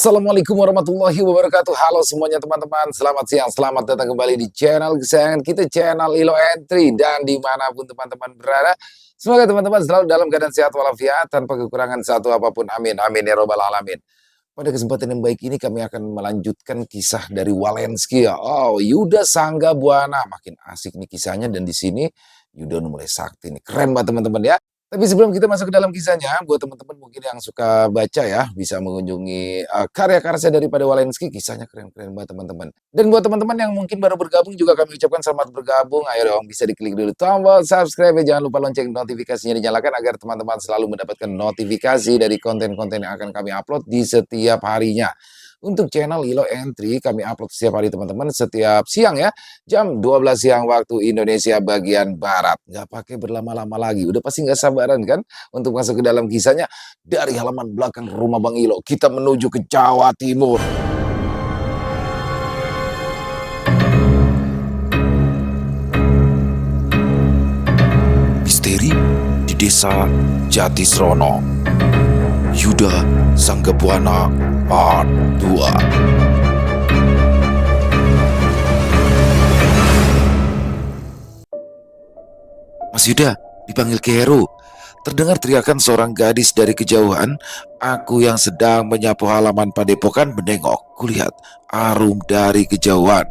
Assalamualaikum warahmatullahi wabarakatuh. Halo semuanya teman-teman, selamat siang, selamat datang kembali di channel kesayangan kita, channel Ilo Entry. Dan dimanapun teman-teman berada, semoga teman-teman selalu dalam keadaan sehat walafiat, tanpa kekurangan satu apapun. Amin, amin ya robbal alamin. Pada kesempatan yang baik ini kami akan melanjutkan kisah dari Walensky ya. Oh, Yuda Sangga Buana, makin asik nih kisahnya, dan di sini Yuda udah mulai sakti nih. Keren banget teman-teman ya. Tapi sebelum kita masuk ke dalam kisahnya, buat teman-teman mungkin yang suka baca ya, bisa mengunjungi karya-karya daripada Walensky, kisahnya keren-keren banget teman-teman. Dan buat teman-teman yang mungkin baru bergabung juga kami ucapkan selamat bergabung. Ayo dong, bisa diklik dulu tombol subscribe ya, jangan lupa lonceng notifikasinya dinyalakan agar teman-teman selalu mendapatkan notifikasi dari konten-konten yang akan kami upload di setiap harinya. Untuk channel Ilo Entry kami upload setiap hari teman-teman, setiap siang ya, jam 12 siang waktu Indonesia bagian Barat. Nggak pakai berlama-lama lagi, udah pasti nggak sabaran kan untuk masuk ke dalam kisahnya. Dari halaman belakang rumah Bang Ilo, kita menuju ke Jawa Timur. Misteri di desa Jatisrono. Yuda Sangga Buana Part 2. Mas Yuda, dipanggil Ki Heru. Terdengar teriakan seorang gadis dari kejauhan. Aku yang sedang menyapu halaman padepokan menengok. Kulihat Arum dari kejauhan.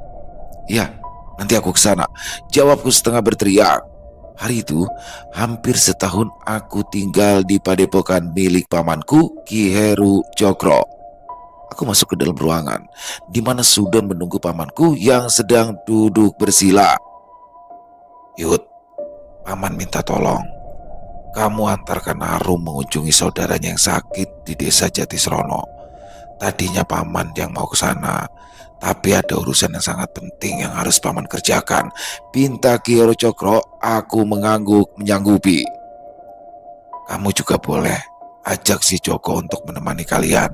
Ya, nanti aku ke sana, jawabku setengah berteriak. Hari itu, hampir setahun aku tinggal di padepokan milik pamanku, Ki Heru Cokro. Aku masuk ke dalam ruangan, di mana sudah menunggu pamanku yang sedang duduk bersila. Yud, paman minta tolong. Kamu antarkan Arum mengunjungi saudaranya yang sakit di desa Jatisrono. Tadinya paman yang mau ke sana, tapi ada urusan yang sangat penting yang harus paman kerjakan. Pinta Ki Heru Cokro, aku menyanggupi. Kamu juga boleh ajak si Joko untuk menemani kalian.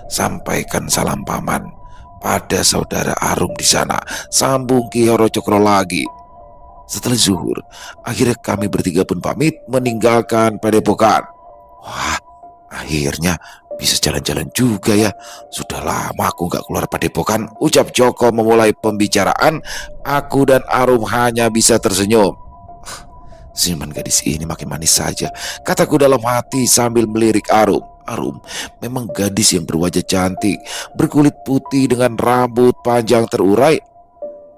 Sampaikan salam paman pada saudara Arum di sana, sambung Ki Heru Cokro lagi. Setelah zuhur, akhirnya kami bertiga pun pamit meninggalkan padepokan. Wah, akhirnya bisa jalan-jalan juga ya. Sudah lama aku gak keluar padepokan, ucap Joko memulai pembicaraan. Aku dan Arum hanya bisa tersenyum. Senyuman gadis ini makin manis saja, kataku dalam hati sambil melirik Arum. Arum memang gadis yang berwajah cantik, berkulit putih dengan rambut panjang terurai.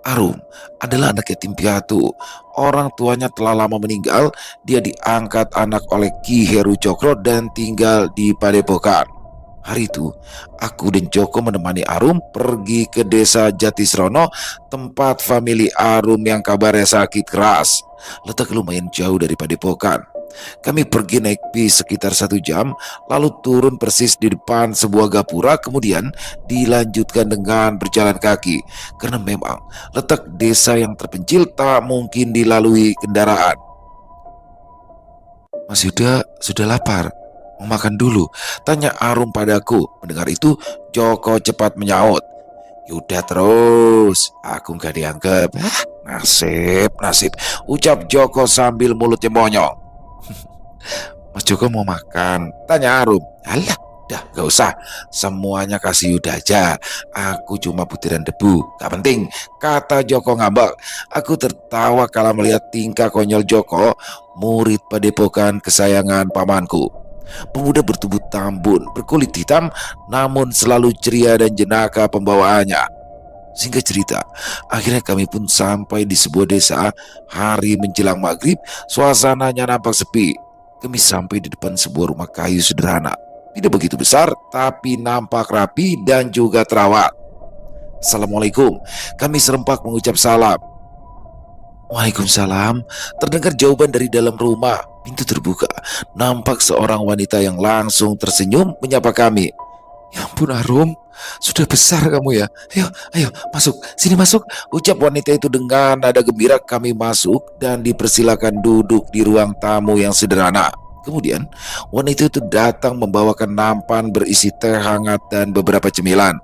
Arum adalah anak yatim piatu. Orang tuanya telah lama meninggal. Dia diangkat anak oleh Ki Heru Cokro dan tinggal di padepokan. Hari itu, aku dan Joko menemani Arum pergi ke desa Jatisrono, tempat famili Arum yang kabarnya sakit keras. Letak lumayan jauh dari padepokan. Kami pergi naik bis sekitar 1 jam, lalu turun persis di depan sebuah gapura, kemudian dilanjutkan dengan berjalan kaki. Karena memang letak desa yang terpencil tak mungkin dilalui kendaraan. Mas Yuda sudah lapar, mau makan dulu? Tanya Arum padaku. Mendengar itu, Joko cepat menyaut. Yuda terus, aku gak dianggap. Nasib, ucap Joko sambil mulutnya monyong. Mas Joko mau makan? Tanya Arum. Alah, dah gak usah, semuanya kasih Yuda aja. Aku cuma butiran debu, gak penting, kata Joko ngambek. Aku tertawa kala melihat tingkah konyol Joko, murid padepokan kesayangan pamanku. Pemuda bertubuh tambun, berkulit hitam, namun selalu ceria dan jenaka pembawaannya. Singkat cerita, akhirnya kami pun sampai di sebuah desa. Hari menjelang maghrib, suasananya nampak sepi. Kami sampai di depan sebuah rumah kayu sederhana. Tidak begitu besar, tapi nampak rapi dan juga terawat. Assalamualaikum, kami serempak mengucap salam. Waalaikumsalam, terdengar jawaban dari dalam rumah. Pintu terbuka, nampak seorang wanita yang langsung tersenyum menyapa kami. Ya ampun Arum, sudah besar kamu ya. Ayo masuk, sini masuk, ucap wanita itu dengan nada gembira. Kami masuk dan dipersilakan duduk di ruang tamu yang sederhana. Kemudian wanita itu datang membawakan nampan berisi teh hangat dan beberapa cemilan.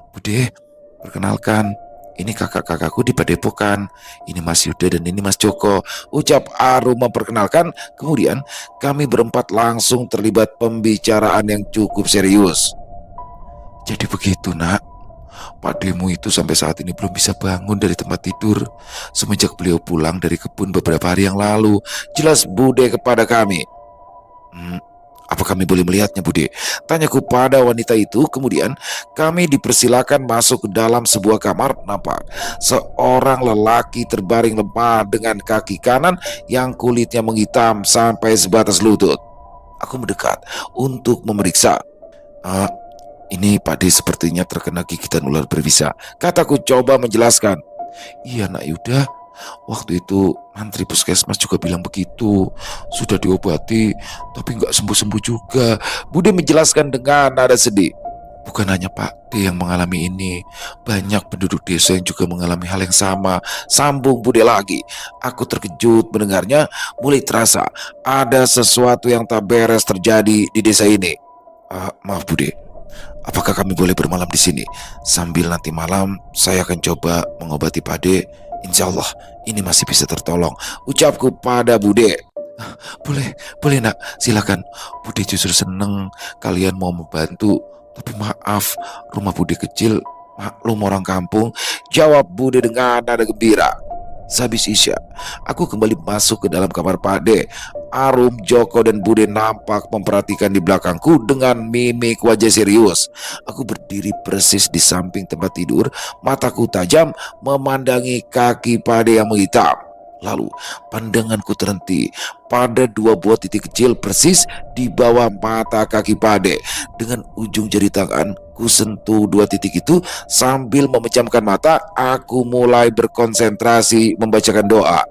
Bude, perkenalkan, ini kakak-kakakku di padepokan. Ini Mas Yuda dan ini Mas Joko, ucap Arum memperkenalkan. Kemudian kami berempat langsung terlibat pembicaraan yang cukup serius. Jadi begitu, Nak. Pak Demu itu sampai saat ini belum bisa bangun dari tempat tidur semenjak beliau pulang dari kebun beberapa hari yang lalu. Jelas Bude kepada kami. Hmm, apa kami boleh melihatnya, Bude? Tanyaku pada wanita itu. Kemudian kami dipersilakan masuk ke dalam sebuah kamar. Nampak seorang lelaki terbaring lemah dengan kaki kanan yang kulitnya menghitam sampai sebatas lutut. Aku mendekat untuk memeriksa. "Ah, ini Pak D sepertinya terkena gigitan ular berbisa," kataku coba menjelaskan. "Iya, Nak Yuda. Waktu itu mantri puskesmas juga bilang begitu. Sudah diobati, tapi nggak sembuh-sembuh juga," Bude menjelaskan dengan nada sedih. "Bukan hanya Pak D yang mengalami ini. Banyak penduduk desa yang juga mengalami hal yang sama," sambung Bude lagi. Aku terkejut mendengarnya. Mulai terasa ada sesuatu yang tak beres terjadi di desa ini. Maaf Bude, apakah kami boleh bermalam di sini? Sambil nanti malam saya akan coba mengobati Pade. Insya Allah ini masih bisa tertolong," ucapku pada Bude. Boleh, boleh Nak, silakan. Bude justru seneng kalian mau membantu. Tapi maaf, rumah Bude kecil, maklum orang kampung, jawab Bude dengan nada gembira. Sehabis Isya, aku kembali masuk ke dalam kamar Pade. Arum, Joko, dan Bude nampak memperhatikan di belakangku dengan mimik wajah serius. Aku berdiri persis di samping tempat tidur, mataku tajam memandangi kaki Pade yang menghitam. Lalu pandanganku terhenti pada dua buah titik kecil persis di bawah mata kaki Pade. Dengan ujung jari tangan ku sentuh dua titik itu sambil memejamkan mata. Aku mulai berkonsentrasi membacakan doa.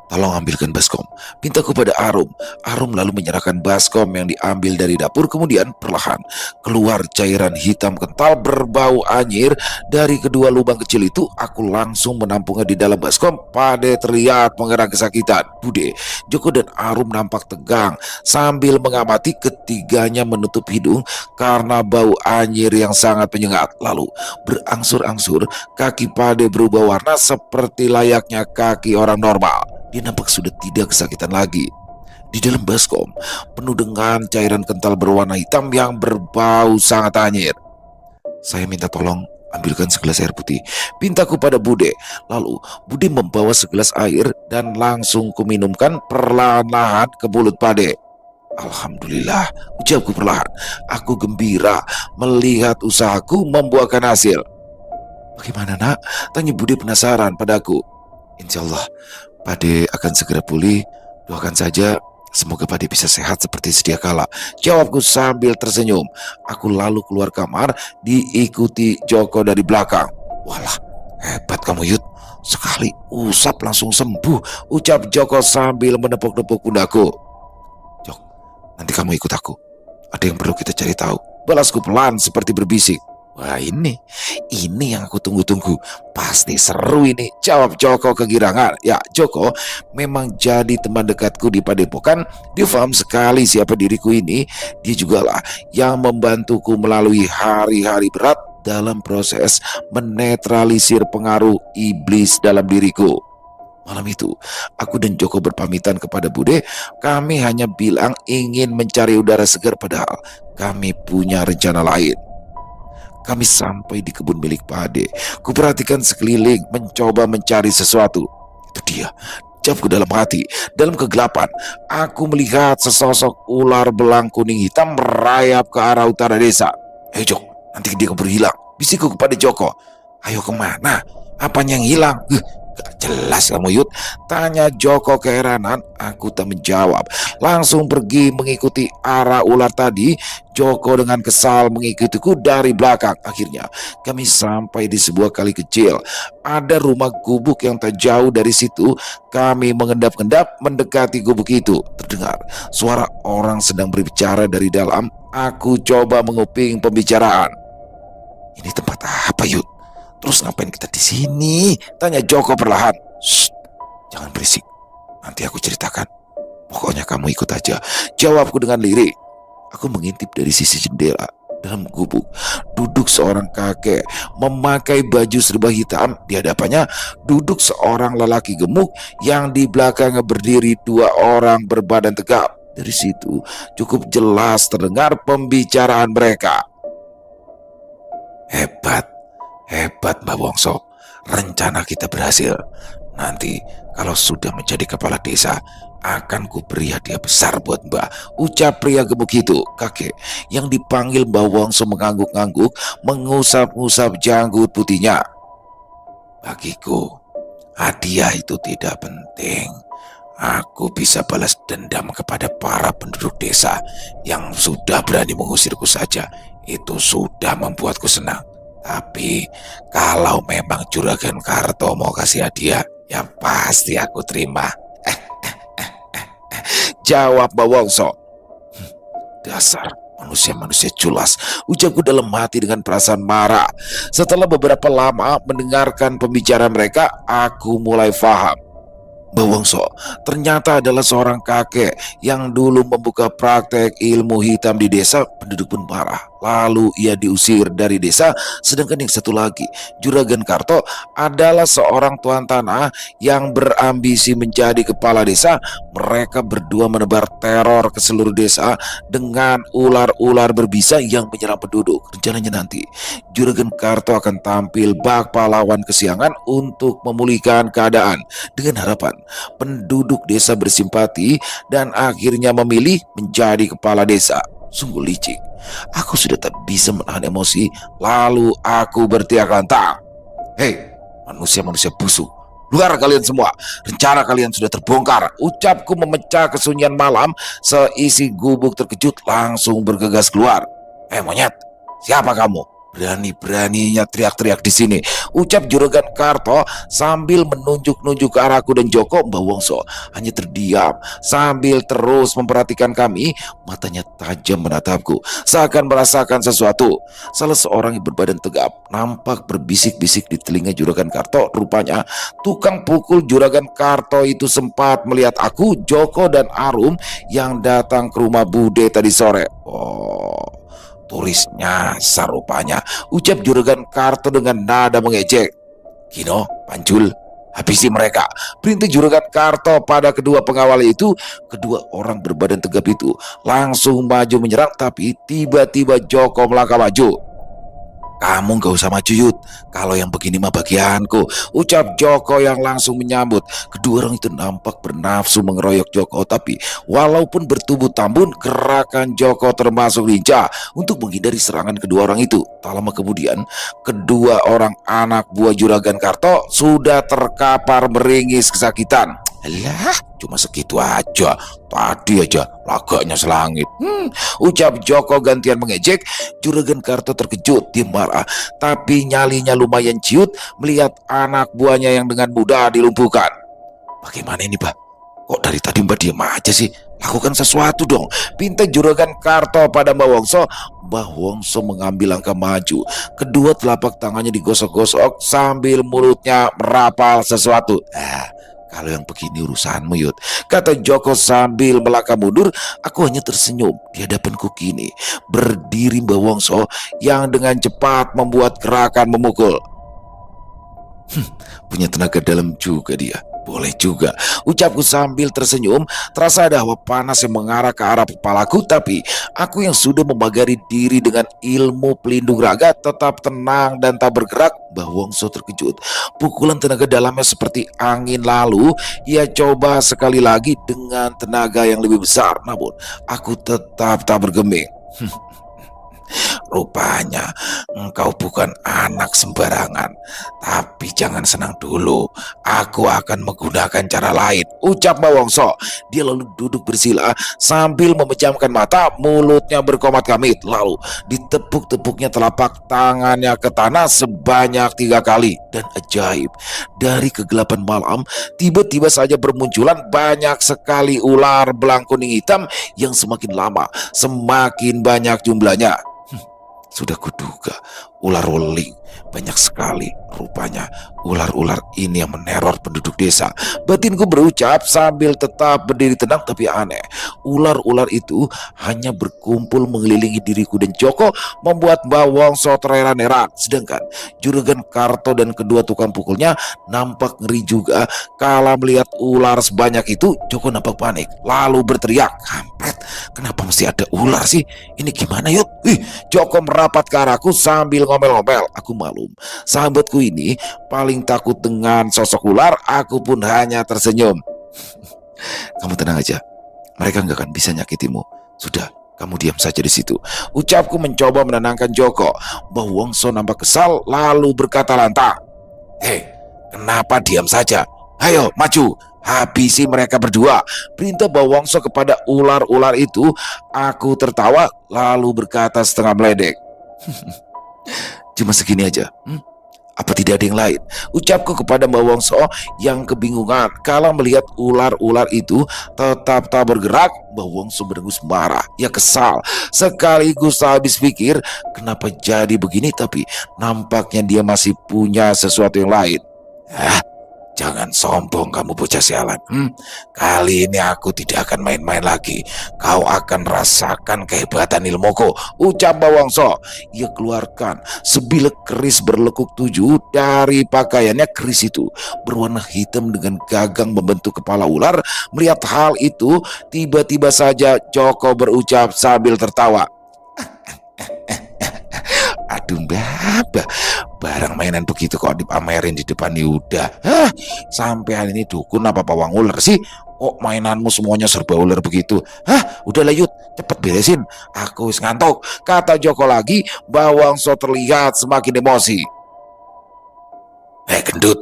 "Tolong ambilkan baskom," pintaku pada Arum. Arum lalu menyerahkan baskom yang diambil dari dapur. Kemudian perlahan keluar cairan hitam kental berbau anyir dari kedua lubang kecil itu. Aku langsung menampungnya di dalam baskom. Pade terlihat mengerang kesakitan. Bude, Joko, dan Arum nampak tegang sambil mengamati. Ketiganya menutup hidung karena bau anyir yang sangat menyengat. Lalu berangsur-angsur kaki Pade berubah warna seperti layaknya kaki orang normal. Dia nampak sudah tidak kesakitan lagi. Di dalam baskom penuh dengan cairan kental berwarna hitam yang berbau sangat anyir. "Saya minta tolong ambilkan segelas air putih," pintaku pada Bude. Lalu Bude membawa segelas air dan langsung kuminumkan perlahan-lahan ke mulut Pade. "Alhamdulillah," ucapku perlahan. Aku gembira melihat usahaku membuahkan hasil. "Bagaimana Nak?" tanya Bude penasaran padaku. "Insya Allah Pade akan segera pulih. Doakan saja semoga Pade bisa sehat seperti sedia kala," jawabku sambil tersenyum. Aku lalu keluar kamar diikuti Joko dari belakang. "Walah, hebat kamu Yud. Sekali usap langsung sembuh," ucap Joko sambil menepuk-nepuk pundaku. "Jok, nanti kamu ikut aku. Ada yang perlu kita cari tahu," balasku pelan seperti berbisik. "Wah, ini yang aku tunggu-tunggu. Pasti seru ini," jawab Joko kegirangan. Ya, Joko memang jadi teman dekatku di Padepokan. Dia paham sekali siapa diriku ini. Dia jugalah yang membantuku melalui hari-hari berat dalam proses menetralisir pengaruh iblis dalam diriku. Malam itu, aku dan Joko berpamitan kepada Bude. Kami hanya bilang ingin mencari udara segar, padahal kami punya rencana lain. Kami sampai di kebun milik Pade. Kuperhatikan sekeliling, mencoba mencari sesuatu. Itu dia, jawabku dalam hati. Dalam kegelapan, aku melihat sesosok ular belang kuning hitam merayap ke arah utara desa. "Ayo Jok, nanti dia keburu hilang," bisikku kepada Joko. "Ayo kemana? Apanya yang hilang?" "Gak jelas kamu Yud," tanya Joko keheranan. Aku tak menjawab, langsung pergi mengikuti arah ular tadi. Joko dengan kesal mengikutiku dari belakang. Akhirnya kami sampai di sebuah kali kecil. Ada rumah gubuk yang tak jauh dari situ. Kami mengendap-endap mendekati gubuk itu. Terdengar suara orang sedang berbicara dari dalam. Aku coba menguping pembicaraan. "Ini tempat apa Yud? Terus ngapain kita di sini?" tanya Joko perlahan. "Shh, jangan berisik. Nanti aku ceritakan. Pokoknya kamu ikut aja," jawabku dengan lirik. Aku mengintip dari sisi jendela. Dalam gubuk duduk seorang kakek memakai baju serba hitam. Di hadapannya duduk seorang lelaki gemuk yang di belakangnya berdiri dua orang berbadan tegap. Dari situ cukup jelas terdengar pembicaraan mereka. Hebat, hebat Mbak Wongso. Rencana kita berhasil. Nanti kalau sudah menjadi kepala desa, akan kuberi hadiah besar buat Mbak. Ucap pria gemuk itu. Kakek yang dipanggil Mbak Wongso mengangguk-angguk, mengusap-usap janggut putihnya. Bagiku, hadiah itu tidak penting. Aku bisa balas dendam kepada para penduduk desa yang sudah berani mengusirku saja. Itu sudah membuatku senang. Tapi kalau memang Juragan Karto mau kasih hadiah, ya pasti aku terima. Jawab Mbak Wongso. Dasar manusia-manusia culas, ucapku dalam hati dengan perasaan marah. Setelah beberapa lama mendengarkan pembicaraan mereka, aku mulai paham. Mbak Wongso ternyata adalah seorang kakek yang dulu membuka praktek ilmu hitam di desa. Penduduk pun marah. Lalu ia diusir dari desa. Sedangkan yang satu lagi, Juragan Karto, adalah seorang tuan tanah yang berambisi menjadi kepala desa. Mereka berdua menebar teror ke seluruh desa dengan ular-ular berbisa yang menyerang penduduk. Rencananya nanti Juragan Karto akan tampil bak pahlawan kesiangan untuk memulihkan keadaan, dengan harapan penduduk desa bersimpati dan akhirnya memilih menjadi kepala desa. Sungguh licik. Aku sudah tak bisa menahan emosi. Lalu aku berteriak lantang. Hei, manusia-manusia busuk, luar kalian semua. Rencana kalian sudah terbongkar. Ucapku memecah kesunyian malam. Seisi gubuk terkejut langsung bergegas keluar. Monyet, siapa kamu? Berani-beraninya teriak-teriak di sini, ucap Juragan Karto sambil menunjuk-nunjuk ke arahku dan Joko. Mbak Wongso hanya terdiam sambil terus memperhatikan kami. Matanya tajam menatapku, seakan merasakan sesuatu. Salah seorang yang berbadan tegap nampak berbisik-bisik di telinga Juragan Karto. Rupanya tukang pukul Juragan Karto itu sempat melihat aku, Joko, dan Arum yang datang ke rumah Bude tadi sore. Oh, turis nyasar rupanya, ucap Juragan Karto dengan nada mengejek. Kino, Pancul, habisi mereka, perintah Juragan Karto pada kedua pengawal itu. Kedua orang berbadan tegap itu langsung maju menyerang, tapi tiba-tiba Joko melangkah maju. Kamu gak usah maju, Yud. Kalau yang begini mah bagianku, ucap Joko yang langsung menyambut. Kedua orang itu nampak bernafsu mengeroyok Joko, tapi walaupun bertubuh tambun, gerakan Joko termasuk lincah untuk menghindari serangan kedua orang itu. Tak lama kemudian, kedua orang anak buah Juragan Karto sudah terkapar meringis kesakitan. Alah, cuma segitu aja. Tadi aja lagaknya selangit. Ucap Joko gantian mengejek. Juragan Karto terkejut, dia marah, tapi nyalinya lumayan ciut melihat anak buahnya yang dengan mudah dilumpuhkan. Bagaimana ini, Pak? Kok dari tadi Mbak diam aja sih? Lakukan sesuatu dong, pinta Juragan Karto pada Mbak Wongso. Mbak Wongso mengambil langkah maju. Kedua telapak tangannya digosok-gosok sambil mulutnya merapal sesuatu. Kalau yang begini urusanmu, Yud, kata Joko sambil melangkah mundur. Aku hanya tersenyum. Di hadapanku kini berdiri Mbak Wongso yang dengan cepat membuat gerakan memukul. Punya tenaga dalam juga dia. Boleh juga, ucapku sambil tersenyum. Terasa ada hawa panas yang mengarah ke arah kepalaku, tapi aku yang sudah membagari diri dengan ilmu pelindung raga tetap tenang dan tak bergerak. Mbah Wongso terkejut. Pukulan tenaga dalamnya seperti angin. Lalu ia coba sekali lagi dengan tenaga yang lebih besar. Namun aku tetap tak bergeming. Rupanya engkau bukan anak sembarangan. Tapi jangan senang dulu, aku akan menggunakan cara lain, ucap Mbak Wongso. Dia lalu duduk bersila sambil memejamkan mata, mulutnya berkomat kamit. Lalu ditepuk-tepuknya telapak tangannya ke tanah sebanyak 3 kali. Dan ajaib, dari kegelapan malam tiba-tiba saja bermunculan banyak sekali ular belang kuning hitam yang semakin lama semakin banyak jumlahnya. Sudah kuduga, ular weling banyak sekali. Rupanya ular-ular ini yang meneror penduduk desa. Batinku berucap sambil tetap berdiri tenang, tapi aneh. Ular-ular itu hanya berkumpul mengelilingi diriku dan Joko, membuat Mbak Wongso terheran-heran. Sedangkan Juragan Karto dan kedua tukang pukulnya nampak ngeri juga. Kala melihat ular sebanyak itu, Joko nampak panik lalu berteriak, "Kampret, Kenapa mesti ada ular sih? Ini gimana yuk? Joko merapat ke arahku sambil ngomel-ngomel. Aku malum. Sahabatku ini paling takut dengan sosok ular. Aku pun hanya tersenyum. Kamu tenang aja. Mereka nggak akan bisa nyakitimu. Sudah, kamu diam saja di situ. Ucapku mencoba menenangkan Joko. Mbah Wongso nampak kesal lalu berkata lantang. Hei, kenapa diam saja? Ayo, maju. Habisi mereka berdua. Perintah Mbah Wongso kepada ular-ular itu. Aku tertawa lalu berkata setengah meledek. Cuma segini aja. Apa tidak ada yang lain? Ucapku kepada Mbah Wongso yang kebingungan kala melihat ular-ular itu tetap tak bergerak. Mbah Wongso berengus marah, ia kesal. Sekaligus tak habis pikir kenapa jadi begini, tapi nampaknya dia masih punya sesuatu yang lain. Jangan sombong kamu bocah sialan. Kali ini aku tidak akan main-main lagi. Kau akan rasakan kehebatan ilmuku, ucap Mbah Wongso. Ia keluarkan sebilah keris berlekuk 7 dari pakaiannya. Keris itu berwarna hitam dengan gagang membentuk kepala ular. Melihat hal itu, tiba-tiba saja Joko berucap sambil tertawa. Aduh mbak, barang mainan begitu kok dipamerin di depan Yuda. Sampai hari ini dukun apa pawang ular sih? Kok mainanmu semuanya serba ular begitu? Udahlah Yud, cepet beresin. Aku wis ngantuk, kata Joko lagi. Mbah Wongso terlihat semakin emosi. Gendut,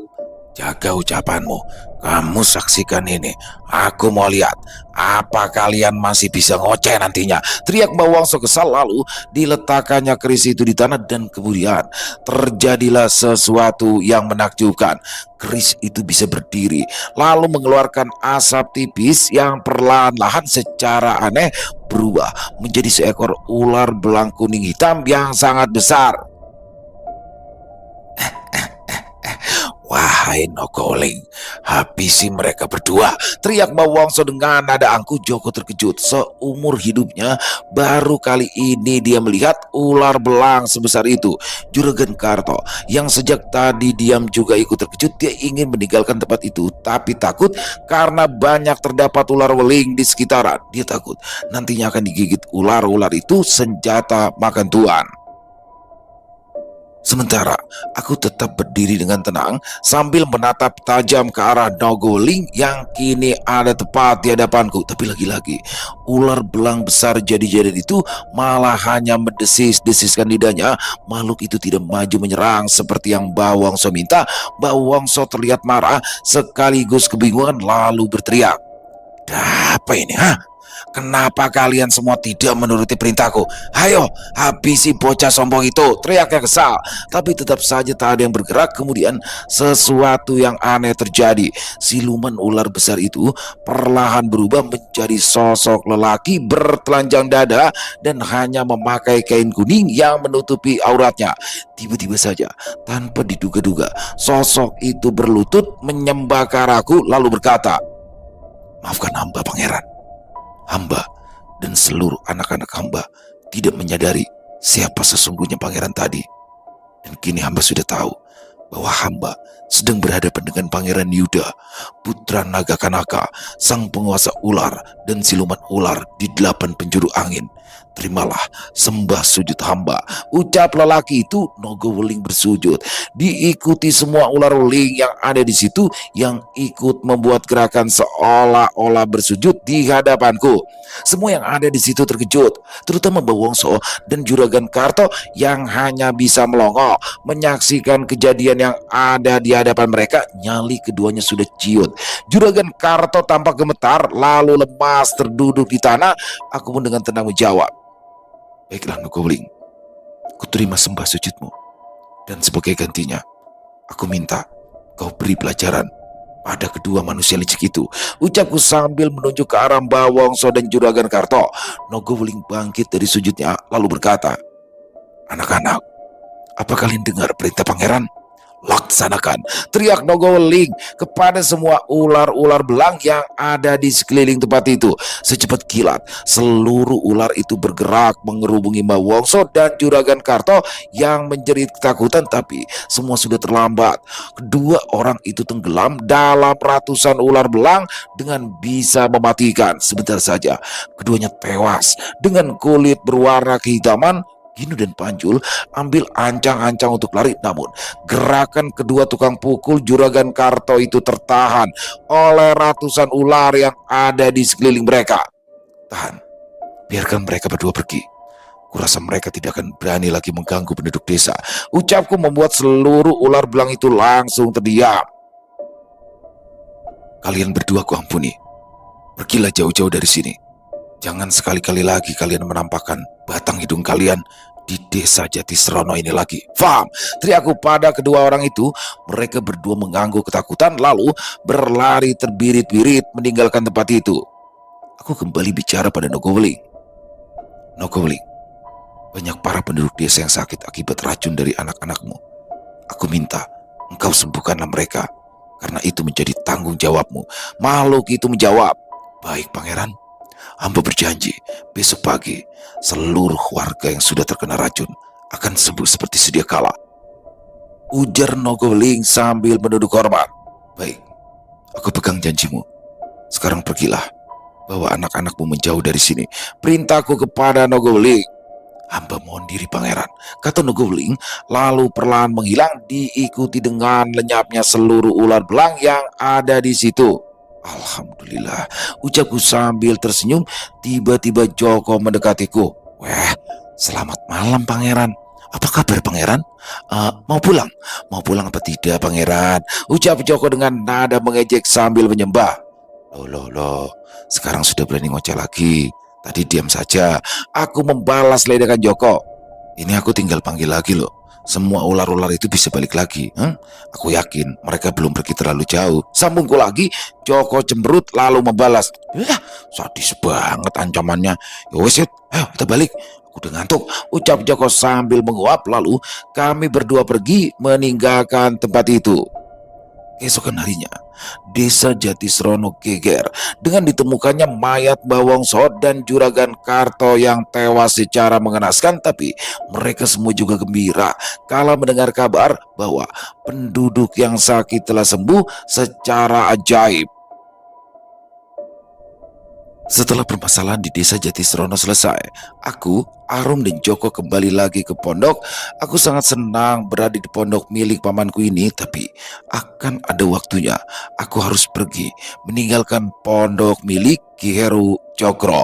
jaga ucapanmu. Kamu saksikan ini. Aku mau lihat apa kalian masih bisa ngoceh nantinya, teriak Mbah Wongso kesal. Lalu diletakkannya keris itu di tanah dan kemudian terjadilah sesuatu yang menakjubkan. Keris itu bisa berdiri lalu mengeluarkan asap tipis yang perlahan-lahan secara aneh berubah menjadi seekor ular belang kuning hitam yang sangat besar. Wahai Nogoling, habisi mereka berdua, teriak Mbah Wongso dengan nada angkuh. Joko terkejut. Seumur hidupnya baru kali ini dia melihat ular belang sebesar itu. Juragan Karto yang sejak tadi diam juga ikut terkejut. Dia ingin meninggalkan tempat itu, tapi takut karena banyak terdapat ular weling di sekitaran. Dia takut nantinya akan digigit ular-ular itu, senjata makan tuan. Sementara aku tetap berdiri dengan tenang sambil menatap tajam ke arah Nogoling yang kini ada tepat di hadapanku. Tapi lagi-lagi ular belang besar jadi-jadi itu malah hanya mendesis-desiskan lidahnya. Makhluk itu tidak maju menyerang seperti yang Mbah Wongso minta. Mbah Wongso terlihat marah sekaligus kebingungan lalu berteriak. Apa ini? Kenapa kalian semua tidak menuruti perintahku? Ayo, habisi bocah sombong itu, teriaknya kesal. Tapi tetap saja tak ada yang bergerak. Kemudian sesuatu yang aneh terjadi. Siluman ular besar itu perlahan berubah menjadi sosok lelaki bertelanjang dada dan hanya memakai kain kuning yang menutupi auratnya. Tiba-tiba saja, tanpa diduga-duga, sosok itu berlutut menyembah ke arahku lalu berkata, "Maafkan hamba, pangeran. Hamba dan seluruh anak-anak hamba tidak menyadari siapa sesungguhnya pangeran tadi. Dan kini hamba sudah tahu bahwa hamba sedang berhadapan dengan Pangeran Yuda, putra Naga Kanaka, sang penguasa ular dan siluman ular di 8 penjuru angin. Terimalah sembah sujud hamba," ucap lelaki itu. Nogoweling bersujud. Diikuti semua ular weling yang ada di situ yang ikut membuat gerakan seolah-olah bersujud di hadapanku. Semua yang ada di situ terkejut, terutama Mbah Wongso dan Juragan Karto yang hanya bisa melongo menyaksikan kejadian yang ada di hadapan mereka. Nyali keduanya sudah ciut. Juragan Karto tampak gemetar lalu lemas terduduk di tanah. Aku pun dengan tenang menjawab, "Baiklah Nogoweling, kuterima sembah sujudmu. Dan sebagai gantinya, aku minta kau beri pelajaran pada kedua manusia licik itu," ucapku sambil menunjuk ke arah Mbah Wongso dan Juragan Karto. Nogoweling bangkit dari sujudnya lalu berkata, "Anak-anak, apa kalian dengar perintah pangeran? Laksanakan, teriak Nogoweling kepada semua ular-ular belang yang ada di sekeliling tempat itu. Secepat kilat, seluruh ular itu bergerak mengerubungi Mbah Wongso dan Juragan Karto yang menjerit ketakutan, tapi semua sudah terlambat. Kedua orang itu tenggelam dalam ratusan ular belang dengan bisa mematikan. Sebentar saja, keduanya tewas dengan kulit berwarna kehitaman. Ginu dan Panjul ambil ancang-ancang untuk lari, namun gerakan kedua tukang pukul Juragan Karto itu tertahan oleh ratusan ular yang ada di sekeliling mereka. Tahan, biarkan mereka berdua pergi. Kurasa mereka tidak akan berani lagi mengganggu penduduk desa. Ucapku membuat seluruh ular belang itu langsung terdiam. Kalian berdua ku ampuni. Pergilah jauh-jauh dari sini. Jangan sekali-kali lagi kalian menampakkan batang hidung kalian di desa Jatisrono ini lagi. Faham? Teriakku pada kedua orang itu. Mereka berdua mengangguk ketakutan lalu berlari terbirit-birit meninggalkan tempat itu. Aku kembali bicara pada Nogoweling. Nogoweling, banyak para penduduk desa yang sakit akibat racun dari anak-anakmu. Aku minta engkau sembuhkanlah mereka, karena itu menjadi tanggung jawabmu. Makhluk itu menjawab, baik pangeran. Hamba berjanji besok pagi seluruh warga yang sudah terkena racun akan sembuh seperti sedia kala. Ujar Nogoweling sambil menunduk hormat. Baik, aku pegang janjimu. Sekarang pergilah, bawa anak-anakmu menjauh dari sini. Perintahku kepada Nogoweling. Hamba mohon diri pangeran, kata Nogoweling, lalu perlahan menghilang diikuti dengan lenyapnya seluruh ular belang yang ada di situ. Alhamdulillah, ucapku sambil tersenyum. Tiba-tiba Joko mendekatiku. Wah, selamat malam pangeran. Apa kabar pangeran? Mau pulang? Mau pulang apa tidak pangeran? Ucap Joko dengan nada mengejek sambil menyembah. Loh, sekarang sudah berani ngoceh lagi. Tadi diam saja. Aku membalas ledakan Joko. Ini aku tinggal panggil lagi loh. Semua ular-ular itu bisa balik lagi. Aku yakin mereka belum pergi terlalu jauh. Sambungku lagi. Joko cemberut lalu membalas. Sadis banget ancamannya. Yowes, ayo kita balik. Aku udah ngantuk, ucap Joko sambil menguap. Lalu kami berdua pergi meninggalkan tempat itu. Keesokan harinya, desa Jatisrono geger dengan ditemukannya mayat Mbah Wongso dan Juragan Karto yang tewas secara mengenaskan. Tapi mereka semua juga gembira kala mendengar kabar bahwa penduduk yang sakit telah sembuh secara ajaib. Setelah permasalahan di desa Jatisrono selesai, aku, Arum dan Joko kembali lagi ke pondok. Aku sangat senang berada di pondok milik pamanku ini, tapi akan ada waktunya aku harus pergi meninggalkan pondok milik Ki Heru Cokro.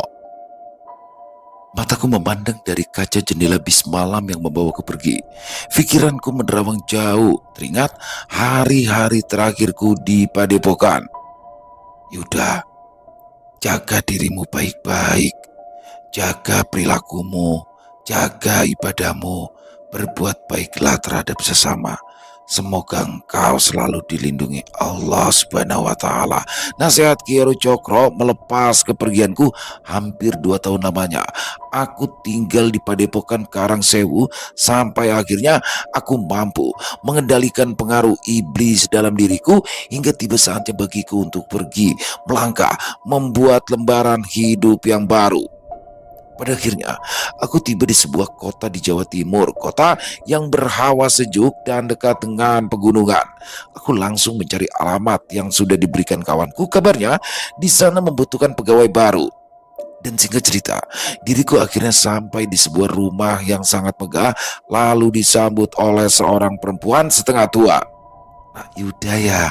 Mataku memandang dari kaca jendela bis malam yang membawaku pergi. Pikiranku menerawang jauh, teringat hari-hari terakhirku di Padepokan. Yuda, jaga dirimu baik-baik, jaga perilakumu, jaga ibadahmu, berbuat baiklah terhadap sesama. Semoga engkau selalu dilindungi Allah Subhanahu wa Ta'ala. Nasihat Ki Heru Cokro melepas kepergianku hampir 2 tahun lamanya. Aku tinggal di Padepokan Karangsewu sampai akhirnya aku mampu mengendalikan pengaruh iblis dalam diriku hingga tiba saatnya bagiku untuk pergi melangkah membuat lembaran hidup yang baru. Pada akhirnya, aku tiba di sebuah kota di Jawa Timur, kota yang berhawa sejuk dan dekat dengan pegunungan. Aku langsung mencari alamat yang sudah diberikan kawanku. Kabarnya, di sana membutuhkan pegawai baru. Dan singkat cerita, diriku akhirnya sampai di sebuah rumah yang sangat megah, lalu disambut oleh seorang perempuan setengah tua. Nah, Yuda ya,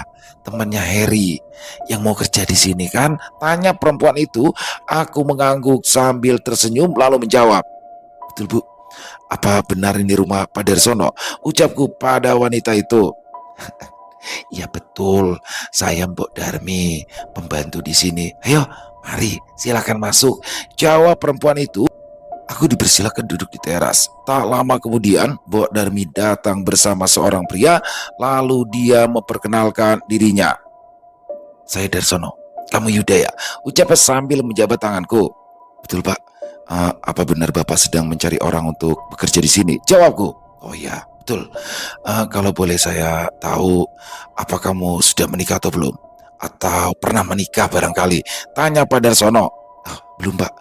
temannya Harry yang mau kerja di sini kan? Tanya perempuan itu. Aku mengangguk sambil tersenyum lalu menjawab, betul bu, apa benar ini rumah Pak Darsono? Ucapku pada wanita itu. Iya betul, saya Mbok Darmi, pembantu di sini. Ayo, mari silakan masuk, jawab perempuan itu. Aku dipersilakan duduk di teras. Tak lama kemudian, Mbok Darmi datang bersama seorang pria, lalu dia memperkenalkan dirinya. Saya Darsono, kamu Yuda ya? Ucapnya sambil menjabat tanganku. Betul pak. Apa benar bapak sedang mencari orang untuk bekerja di sini? Jawabku. Oh ya, Betul. Kalau boleh saya tahu, apa kamu sudah menikah atau belum? Atau pernah menikah barangkali? Tanya Pak Darsono. "Ah, belum Pak."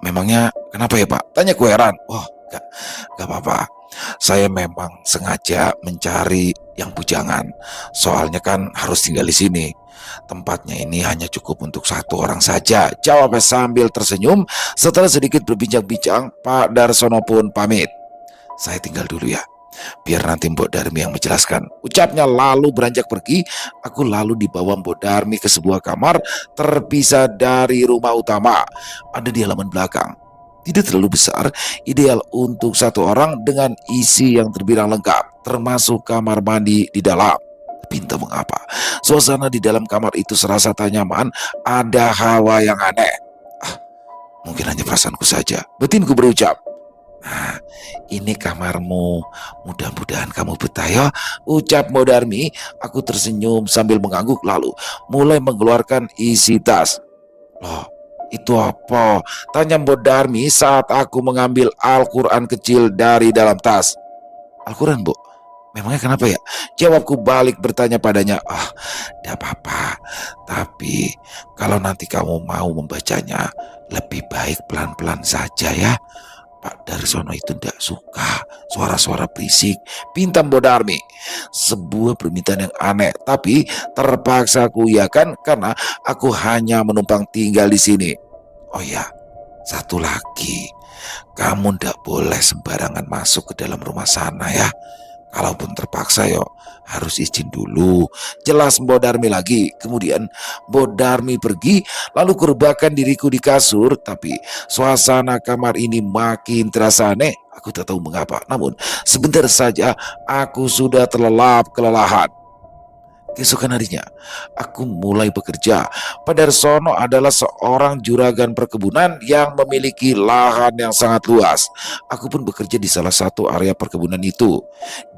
Memangnya kenapa ya Pak? Tanya ku heran. Wah, gak apa-apa. Saya memang sengaja mencari yang bujangan. Soalnya kan harus tinggal di sini. Tempatnya ini hanya cukup untuk satu orang saja. Jawabnya sambil tersenyum. Setelah sedikit berbincang-bincang, Pak Darsono pun pamit. Saya tinggal dulu ya. Biar nanti Mbok Darmi yang menjelaskan. Ucapnya lalu beranjak pergi. Aku lalu dibawa Mbok Darmi ke sebuah kamar terpisah dari rumah utama. Ada di halaman belakang. Tidak terlalu besar, ideal untuk satu orang dengan isi yang terbilang lengkap, termasuk kamar mandi di dalam. Tapi entah mengapa, suasana di dalam kamar itu serasa tak nyaman, ada hawa yang aneh. Ah, mungkin hanya perasaanku saja. Batinku berucap, "Nah, ini kamarmu. Mudah-mudahan kamu betah ya," ucap Modarmi. Aku tersenyum sambil mengangguk lalu mulai mengeluarkan isi tas. "Loh, itu apa?" tanya Modarmi saat aku mengambil Al-Quran kecil dari dalam tas. "Al-Quran, Bu? Memangnya kenapa ya?" Jawabku balik bertanya padanya. Tidak apa-apa. Tapi kalau nanti kamu mau membacanya, lebih baik pelan-pelan saja ya. Pak Darsono itu tidak suka suara-suara berisik, pinta Bodarmi. Sebuah permintaan yang aneh, tapi terpaksa aku iakan karena aku hanya menumpang tinggal di sini. Oh ya, satu lagi, kamu tidak boleh sembarangan masuk ke dalam rumah sana ya. Kalaupun terpaksa yo harus izin dulu. Jelas Bodarmi lagi. Kemudian Bodarmi pergi, lalu kurbakan diriku di kasur. Tapi suasana kamar ini makin terasa aneh. Aku tak tahu mengapa. Namun sebentar saja aku sudah terlelap kelelahan. Keesokan harinya, aku mulai bekerja. Pak Darsono adalah seorang juragan perkebunan yang memiliki lahan yang sangat luas. Aku pun bekerja di salah satu area perkebunan itu.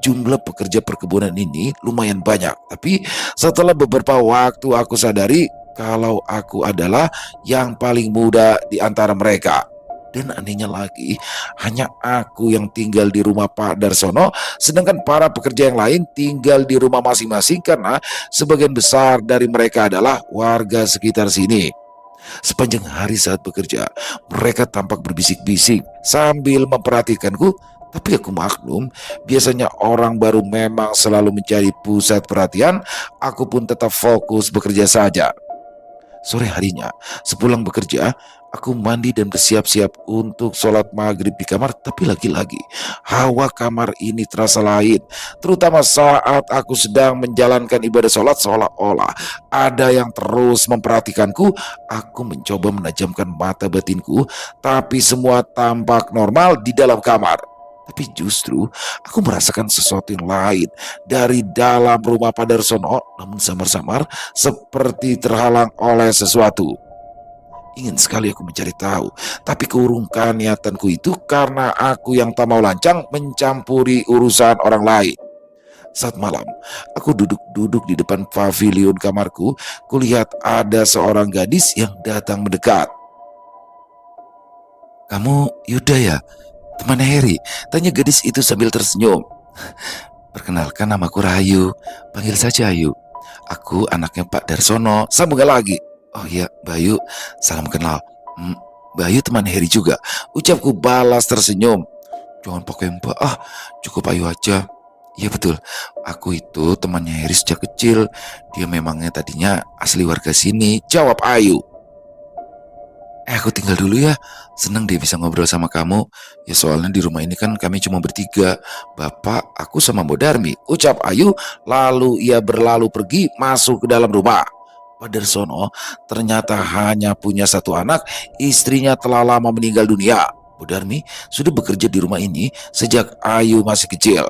Jumlah pekerja perkebunan ini lumayan banyak, tapi setelah beberapa waktu aku sadari kalau aku adalah yang paling muda di antara mereka. Dan anehnya lagi, hanya aku yang tinggal di rumah Pak Darsono, sedangkan para pekerja yang lain tinggal di rumah masing-masing karena sebagian besar dari mereka adalah warga sekitar sini. Sepanjang hari saat bekerja, mereka tampak berbisik-bisik sambil memperhatikanku. Tapi aku maklum, biasanya orang baru memang selalu menjadi pusat perhatian. Aku pun tetap fokus bekerja saja. Sore harinya, sepulang bekerja, aku mandi dan bersiap-siap untuk sholat maghrib di kamar. Tapi lagi-lagi, hawa kamar ini terasa lain. Terutama saat aku sedang menjalankan ibadah sholat, seolah-olah ada yang terus memperhatikanku. Aku mencoba menajamkan mata batinku, tapi semua tampak normal di dalam kamar. Tapi justru aku merasakan sesuatu yang lain dari dalam rumah Pak Darsono, namun samar-samar seperti terhalang oleh sesuatu. Ingin sekali aku mencari tahu, tapi keurungkan niatanku itu karena aku yang tak mau lancang mencampuri urusan orang lain. Saat malam, aku duduk-duduk di depan pavilion kamarku. Kulihat ada seorang gadis yang datang mendekat. "Kamu Yuda ya? Teman Heri?" tanya gadis itu sambil tersenyum. "Perkenalkan, namaku Rahayu. Panggil saja Ayu. Aku anaknya Pak Darsono." Sambungnya lagi. "Oh iya, Bayu. Salam kenal. Hmm, Bayu teman Heri juga," ucapku balas tersenyum. "Jangan pakai Mbak. Cukup Ayu aja." "Iya betul. Aku itu temannya Heri sejak kecil. Dia memangnya tadinya asli warga sini," jawab Ayu. Aku tinggal dulu ya. Senang dia bisa ngobrol sama kamu. Ya soalnya di rumah ini kan kami cuma bertiga. Bapak, aku sama Mbok Darmi," ucap Ayu. Lalu ia berlalu pergi masuk ke dalam rumah. Pak Darsono ternyata hanya punya satu anak. Istrinya telah lama meninggal dunia. Mbok Darmi sudah bekerja di rumah ini sejak Ayu masih kecil.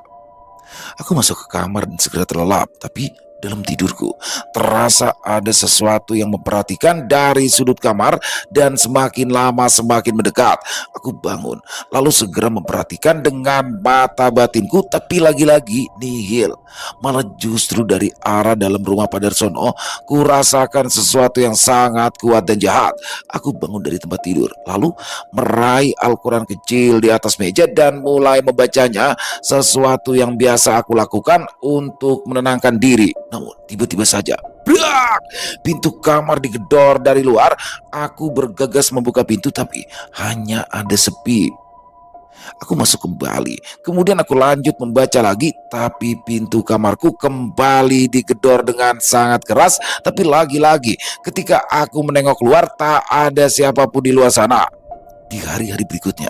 Aku masuk ke kamar dan segera terlelap. Tapi Dalam tidurku, terasa ada sesuatu yang memperhatikan dari sudut kamar dan semakin lama semakin mendekat. Aku bangun, lalu segera memperhatikan dengan mata batinku, tapi lagi-lagi nihil. Malah justru dari arah dalam rumah Padarsono, ku rasakan sesuatu yang sangat kuat dan jahat. Aku bangun dari tempat tidur, lalu meraih Al-Quran kecil di atas meja dan mulai membacanya, sesuatu yang biasa aku lakukan untuk menenangkan diri. Namun tiba-tiba saja, brak! Pintu kamar digedor dari luar. Aku bergegas membuka pintu, tapi hanya ada sepi. Aku masuk kembali. Kemudian aku lanjut membaca lagi, tapi pintu kamarku kembali digedor dengan sangat keras. Tapi lagi-lagi, ketika aku menengok keluar, tak ada siapapun di luar sana. Di hari-hari berikutnya,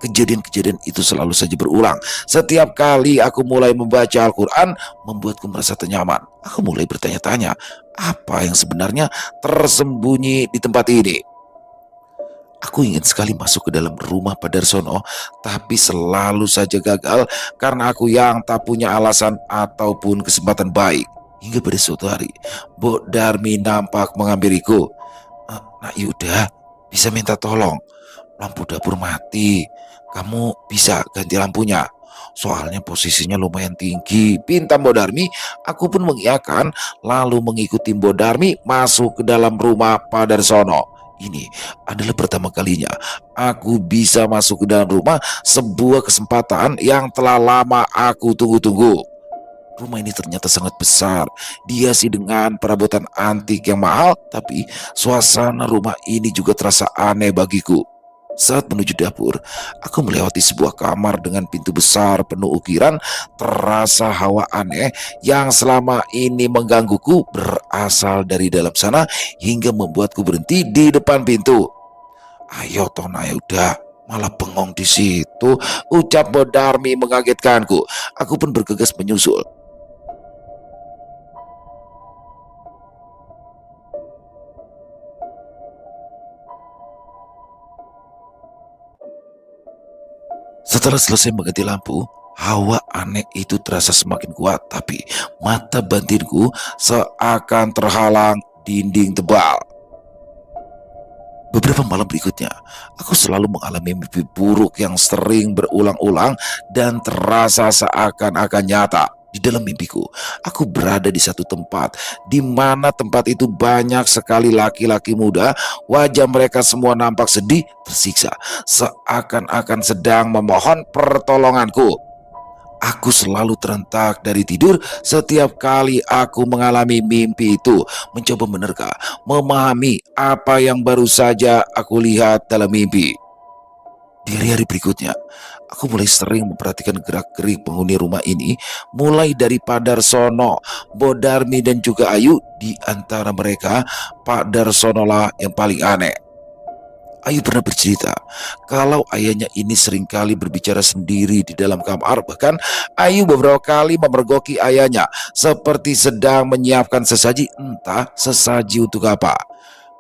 kejadian-kejadian itu selalu saja berulang. Setiap kali aku mulai membaca Al-Quran, membuatku merasa tenyaman. Aku mulai bertanya-tanya, apa yang sebenarnya tersembunyi di tempat ini? Aku ingin sekali masuk ke dalam rumah Padarsono, tapi selalu saja gagal karena aku yang tak punya alasan ataupun kesempatan baik. Hingga pada suatu hari, Mbok Darmi nampak menghampiriku. Nak Yuda, bisa minta tolong? Lampu dapur mati. Kamu bisa ganti lampunya? Soalnya posisinya lumayan tinggi, pinta Mbok Darmi. Aku pun mengiyakan, lalu mengikuti Mbok Darmi masuk ke dalam rumah Padarsono. Ini adalah pertama kalinya aku bisa masuk ke dalam rumah, sebuah kesempatan yang telah lama aku tunggu-tunggu. Rumah ini ternyata sangat besar, dihiasi dengan perabotan antik yang mahal, tapi suasana rumah ini juga terasa aneh bagiku. Saat menuju dapur, aku melewati sebuah kamar dengan pintu besar penuh ukiran. Terasa hawa aneh yang selama ini menggangguku berasal dari dalam sana hingga membuatku berhenti di depan pintu. Ayo Tona, udah malah bengong di situ, ucap Bodarmi mengagetkanku. Aku pun bergegas menyusul. Setelah selesai mengganti lampu, hawa aneh itu terasa semakin kuat, tapi mata batinku seakan terhalang dinding tebal. Beberapa malam berikutnya, aku selalu mengalami mimpi buruk yang sering berulang-ulang dan terasa seakan-akan nyata. Di dalam mimpiku, aku berada di satu tempat, di mana tempat itu banyak sekali laki-laki muda. Wajah mereka semua nampak sedih, tersiksa, seakan-akan sedang memohon pertolonganku. Aku selalu terentak dari tidur setiap kali aku mengalami mimpi itu, mencoba menerka, memahami apa yang baru saja aku lihat dalam mimpi. Di hari-hari berikutnya, aku mulai sering memperhatikan gerak-gerik penghuni rumah ini, mulai dari Padarsono, Bodarmi dan juga Ayu. Di antara mereka, Pak Darsono lah yang paling aneh. Ayu pernah bercerita kalau ayahnya ini seringkali berbicara sendiri di dalam kamar. Bahkan Ayu beberapa kali memergoki ayahnya seperti sedang menyiapkan sesaji, entah sesaji untuk apa.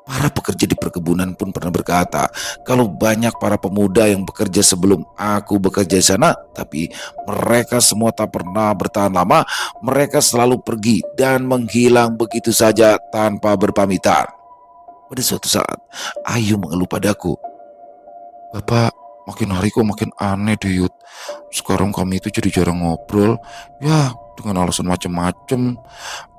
Para pekerja di perkebunan pun pernah berkata kalau banyak para pemuda yang bekerja sebelum aku bekerja di sana, tapi mereka semua tak pernah bertahan lama. Mereka selalu pergi dan menghilang begitu saja tanpa berpamitan. Pada suatu saat, Ayu mengeluh padaku, "Bapak, makin hari kok makin aneh deh, Yud. Sekarang kami itu jadi jarang ngobrol. Ya, dengan alasan macam-macam.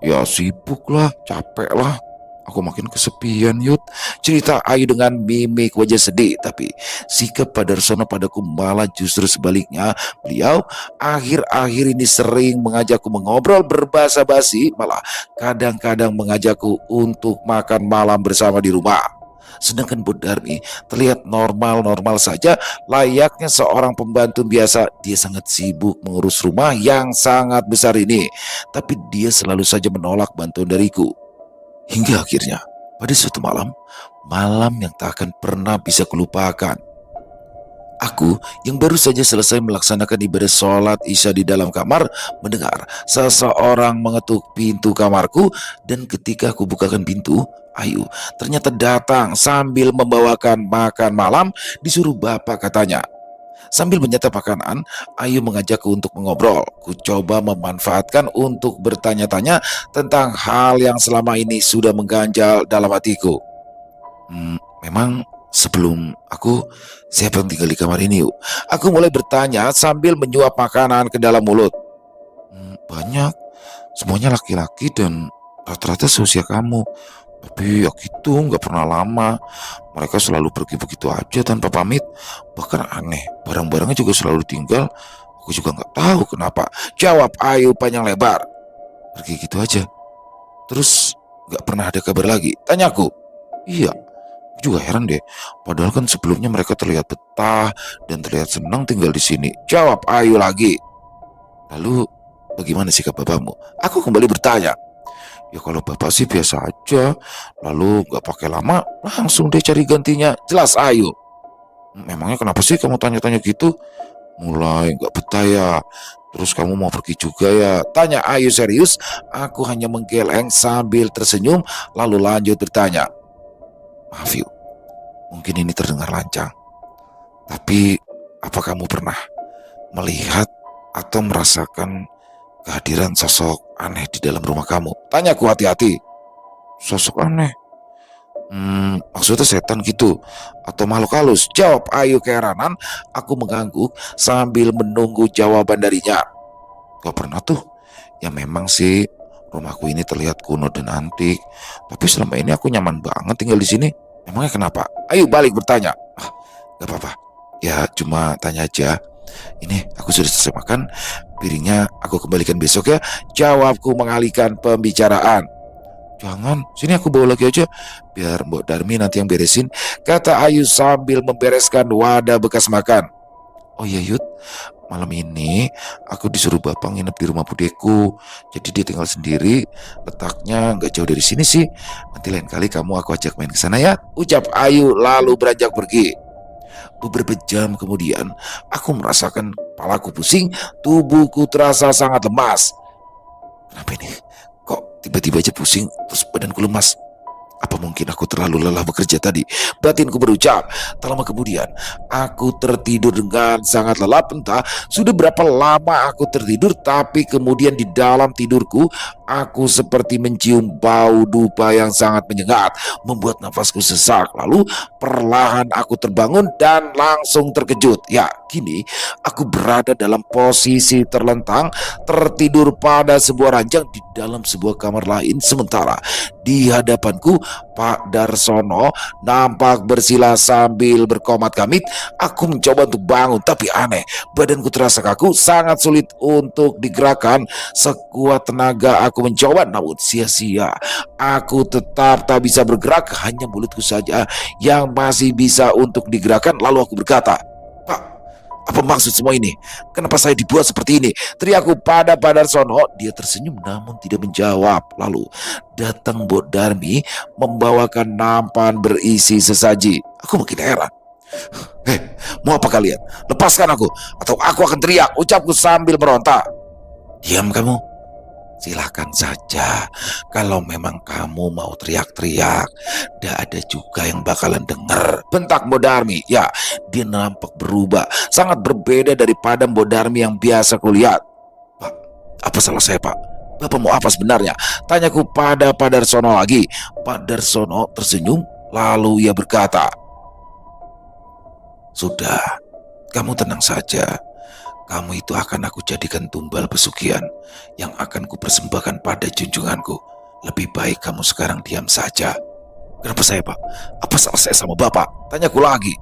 Ya sibuk lah, capek lah. Aku makin kesepian, Yud," cerita Ayu dengan mimik wajah sedih. Tapi sikap Padarsono padaku malah justru sebaliknya. Beliau akhir-akhir ini sering mengajakku mengobrol berbahasa basi, malah kadang-kadang mengajakku untuk makan malam bersama di rumah. Sedangkan Bodarmi terlihat normal-normal saja, layaknya seorang pembantu biasa. Dia sangat sibuk mengurus rumah yang sangat besar ini, tapi dia selalu saja menolak bantuan dariku. Hingga akhirnya, pada suatu malam, malam yang tak akan pernah bisa kulupakan. Aku yang baru saja selesai melaksanakan ibadah sholat isya di dalam kamar, mendengar seseorang mengetuk pintu kamarku. Dan ketika aku bukakan pintu, Ayu ternyata datang sambil membawakan makan malam. Disuruh bapak katanya. Sambil menyantap makanan, Ayu mengajakku untuk mengobrol. Ku coba memanfaatkan untuk bertanya-tanya tentang hal yang selama ini sudah mengganjal dalam hatiku. Memang sebelum aku, siapa yang tinggal di kamar ini yuk? Aku mulai bertanya sambil menyuap makanan ke dalam mulut. Banyak, semuanya laki-laki dan rata-rata seusia kamu. Tapi ya gitu, nggak pernah lama. Mereka selalu pergi begitu aja tanpa pamit. Bahkan aneh, barang-barangnya juga selalu tinggal. Aku juga nggak tahu kenapa. Jawab Ayu panjang lebar. Pergi gitu aja. Terus nggak pernah ada kabar lagi. Tanyaku. Iya, aku juga heran deh. Padahal kan sebelumnya mereka terlihat betah dan terlihat senang tinggal di sini. Jawab Ayu lagi. Lalu bagaimana sikap bapakmu? Aku kembali bertanya. Ya kalau bapak sih biasa aja. Lalu gak pakai lama langsung deh cari gantinya. Jelas Ayu. Memangnya kenapa sih kamu tanya-tanya gitu? Mulai gak betah ya. Terus kamu mau pergi juga ya? Tanya Ayu serius. Aku hanya menggeleng sambil tersenyum. Lalu lanjut bertanya. Maaf yuk, mungkin ini terdengar lancang. Tapi apa kamu pernah melihat atau merasakan kehadiran sosok aneh di dalam rumah kamu? Tanyaku hati-hati. Sosok aneh? Maksudnya setan gitu atau makhluk halus? Jawab Ayu keheranan. Aku mengangguk sambil menunggu jawaban darinya. Gak pernah tuh. Ya memang sih rumahku ini terlihat kuno dan antik. Tapi selama ini aku nyaman banget tinggal di sini. Emangnya kenapa? Ayu balik bertanya. Gak apa-apa. Ya cuma tanya aja. Ini aku sudah selesai makan. Piringnya aku kembalikan besok ya. Jawabku mengalihkan pembicaraan. Jangan, sini aku bawa lagi aja. Biar Mbok Darmi nanti yang beresin. Kata Ayu sambil membereskan wadah bekas makan. Oh iya Yud, malam ini aku disuruh bapak nginep di rumah budeku. Jadi dia tinggal sendiri. Letaknya gak jauh dari sini sih. Nanti lain kali kamu aku ajak main ke sana ya. Ucap Ayu lalu beranjak pergi. Beberapa jam kemudian, aku merasakan kepalaku pusing, tubuhku terasa sangat lemas. Kenapa ini? Kok tiba-tiba aja pusing, terus badanku lemas? Apa mungkin aku terlalu lelah bekerja tadi? Batinku berucap. Tak lama kemudian, aku tertidur dengan sangat lelap. Entah sudah berapa lama aku tertidur, tapi kemudian di dalam tidurku, aku seperti mencium bau dupa yang sangat menyengat, membuat nafasku sesak. Lalu perlahan aku terbangun dan langsung terkejut. Ya, kini aku berada dalam posisi terlentang, tertidur pada sebuah ranjang di dalam sebuah kamar lain. Sementara di hadapanku Pak Darsono nampak bersila sambil berkomat kamit. Aku mencoba untuk bangun, tapi aneh, badanku terasa kaku, sangat sulit untuk digerakkan. Sekuat tenaga aku mencoba, namun sia-sia. Aku tetap tak bisa bergerak, hanya mulutku saja yang masih bisa untuk digerakkan. Lalu aku berkata, Pak, apa maksud semua ini? Kenapa saya dibuat seperti ini? Teriakku pada Pak Darsono. Dia tersenyum namun tidak menjawab. Lalu datang Mbok Darmi membawakan nampan berisi sesaji. Aku makin heran. Mau apa kalian? Lepaskan aku atau aku akan teriak, ucapku sambil meronta. Diam kamu. Silahkan saja. Kalau memang kamu mau teriak-teriak, tidak ada juga yang bakalan dengar. Bentak Mbok Darmi. Ya, dia nampak berubah, sangat berbeda daripada Mbok Darmi yang biasa kulihat. Pak, apa salah saya, Pak? Bapak mau apa sebenarnya? Tanyaku pada Pak Darsono lagi. Pak Darsono tersenyum, lalu ia berkata, sudah, kamu tenang saja. Kamu itu akan aku jadikan tumbal pesugihan yang akan kupersembahkan pada junjunganku. Lebih baik kamu sekarang diam saja. Kenapa saya, Pak? Apa salah saya sama Bapak? Tanyaku lagi.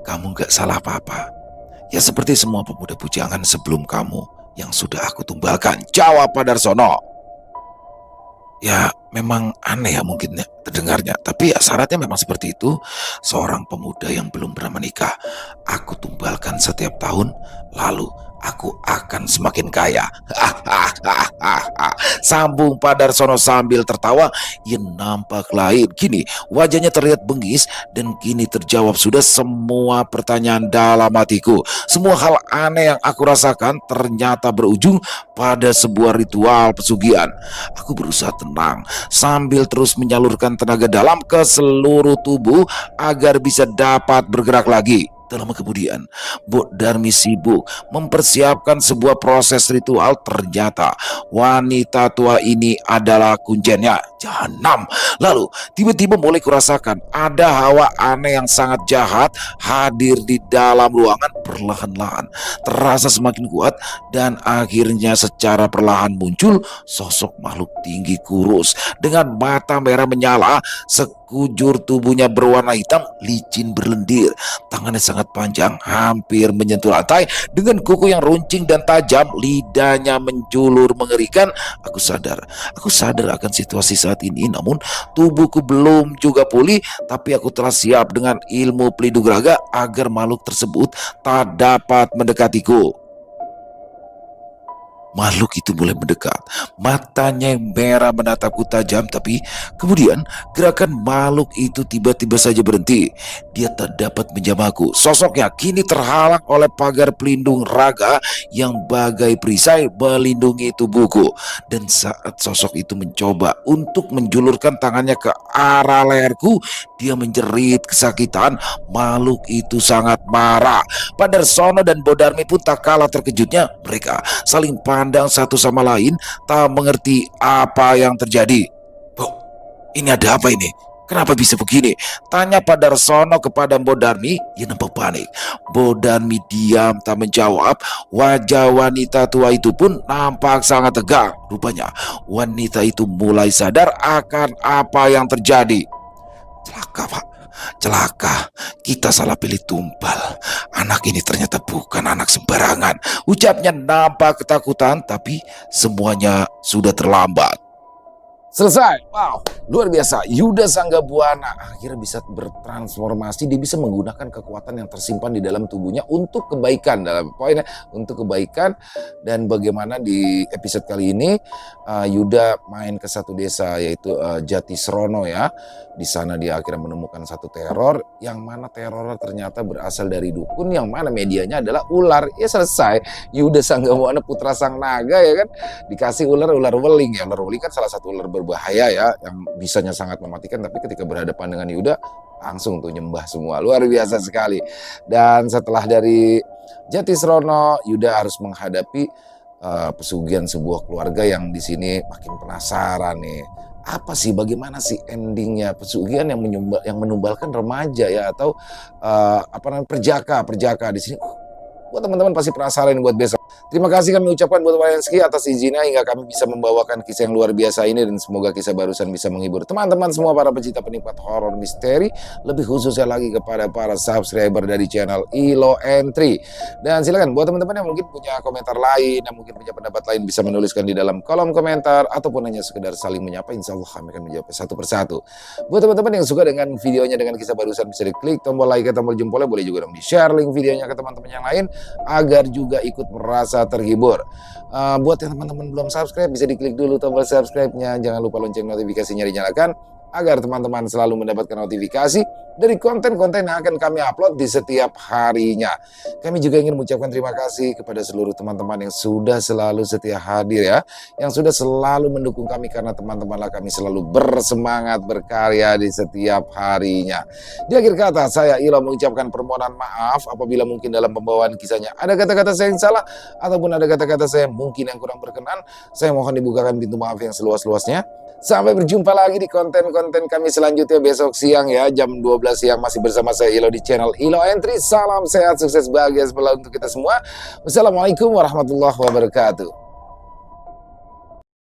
Kamu gak salah apa-apa. Ya seperti semua pemuda bujangan sebelum kamu yang sudah aku tumbalkan. Jawab Pak Darsono. Ya memang aneh ya mungkin ya terdengarnya, tapi ya syaratnya memang seperti itu. Seorang pemuda yang belum pernah menikah aku tumbalkan setiap tahun, lalu aku akan semakin kaya. Sambung Pak Darsono sambil tertawa. Ia nampak lain. Kini wajahnya terlihat bengis dan kini terjawab sudah semua pertanyaan dalam hatiku. Semua hal aneh yang aku rasakan ternyata berujung pada sebuah ritual pesugihan. Aku berusaha tenang sambil terus menyalurkan tenaga dalam ke seluruh tubuh agar bisa dapat bergerak lagi. Tak lama kemudian, Bo Darmi sibuk mempersiapkan sebuah proses ritual. Ternyata wanita tua ini adalah kuncennya Jahanam. Lalu tiba-tiba mulai kurasakan ada hawa aneh yang sangat jahat hadir di dalam ruangan. Perlahan-lahan terasa semakin kuat dan akhirnya secara perlahan muncul sosok makhluk tinggi kurus dengan mata merah menyala. Sekujur tubuhnya berwarna hitam licin berlendir. Tangannya sangat panjang, hampir menyentuh lantai. Dengan kuku yang runcing dan tajam, lidahnya menjulur mengerikan. Aku sadar akan situasi saat ini. Namun tubuhku belum juga pulih. Tapi aku telah siap dengan ilmu pelindung raga agar makhluk tersebut tak dapat mendekatiku. Makhluk itu mulai mendekat. Matanya yang merah menatapku tajam, tapi kemudian gerakan makhluk itu tiba-tiba saja berhenti. Dia tak dapat menjamahku. Sosoknya kini terhalang oleh pagar pelindung raga yang bagai perisai melindungi tubuhku. Dan saat sosok itu mencoba untuk menjulurkan tangannya ke arah leherku, dia menjerit kesakitan. Makhluk itu sangat marah. Padarsono dan Bodarmi pun tak kalah terkejutnya. Mereka saling pandang satu sama lain, tak mengerti apa yang terjadi. "Bu, ini ada apa ini? Kenapa bisa begini?" tanya Padarsono kepada Bodarmi. Ia nampak panik. Bodarmi diam tak menjawab. Wajah wanita tua itu pun nampak sangat tegang. Rupanya wanita itu mulai sadar akan apa yang terjadi. "Celaka, Pak. Celaka, kita salah pilih tumpal. Anak ini ternyata bukan anak sembarangan." Ucapnya nampak ketakutan, tapi semuanya sudah terlambat. Selesai. Wow, luar biasa. Yuda Sanggabuana akhirnya bisa bertransformasi. Dia bisa menggunakan kekuatan yang tersimpan di dalam tubuhnya untuk kebaikan. Dalam poinnya untuk kebaikan. Dan bagaimana di episode kali ini Yuda main ke satu desa, yaitu Jatisrono ya. Di sana dia akhirnya menemukan satu teror, yang mana terornya ternyata berasal dari dukun, yang mana medianya adalah ular. Ya selesai. Yuda Sanggabuana putra sang naga ya kan, dikasih ular weling ya. Ular weling kan salah satu ular berbahaya ya, yang bisanya sangat mematikan, tapi ketika berhadapan dengan Yuda langsung tuh nyembah semua. Luar biasa sekali. Dan setelah dari Jatisrono, Yuda harus menghadapi pesugihan sebuah keluarga yang di sini makin penasaran nih. Apa sih, bagaimana sih endingnya pesugihan yang menumbalkan remaja ya, atau apa namanya, perjaka di sini. Buat teman-teman pasti penasaran buat besok. Terima kasih kami ucapkan buat Wayanski atas izinnya hingga kami bisa membawakan kisah yang luar biasa ini, dan semoga kisah barusan bisa menghibur teman-teman semua para pecinta penikmat horor misteri, lebih khususnya lagi kepada para subscriber dari channel Ilo Entry. Dan silakan buat teman-teman yang mungkin punya komentar lain, yang mungkin punya pendapat lain, bisa menuliskan di dalam kolom komentar ataupun hanya sekedar saling menyapa. Insya Allah kami akan menjawab satu persatu. Buat teman-teman yang suka dengan videonya, dengan kisah barusan, bisa diklik tombol like, tombol jempolnya, boleh juga dong di share link videonya ke teman-teman yang lain agar juga ikut merasa terhibur. Buat yang teman-teman belum subscribe, bisa diklik dulu tombol subscribe-nya. Jangan lupa lonceng notifikasinya dinyalakan agar teman-teman selalu mendapatkan notifikasi dari konten-konten yang akan kami upload di setiap harinya. Kami juga ingin mengucapkan terima kasih kepada seluruh teman-teman yang sudah selalu setia hadir ya, yang sudah selalu mendukung kami, karena teman-temanlah kami selalu bersemangat berkarya di setiap harinya. Di akhir kata, saya Ilo mengucapkan permohonan maaf apabila mungkin dalam pembawaan kisahnya ada kata-kata saya yang salah ataupun ada kata-kata saya mungkin yang kurang berkenan. Saya mohon dibukakan pintu maaf yang seluas-luasnya. Sampai berjumpa lagi di konten-konten kami selanjutnya besok siang ya, jam 12 siang, masih bersama saya Ilo di channel Ilo Entry. Salam sehat, sukses, bahagia selalu untuk kita semua. Wassalamualaikum warahmatullahi wabarakatuh.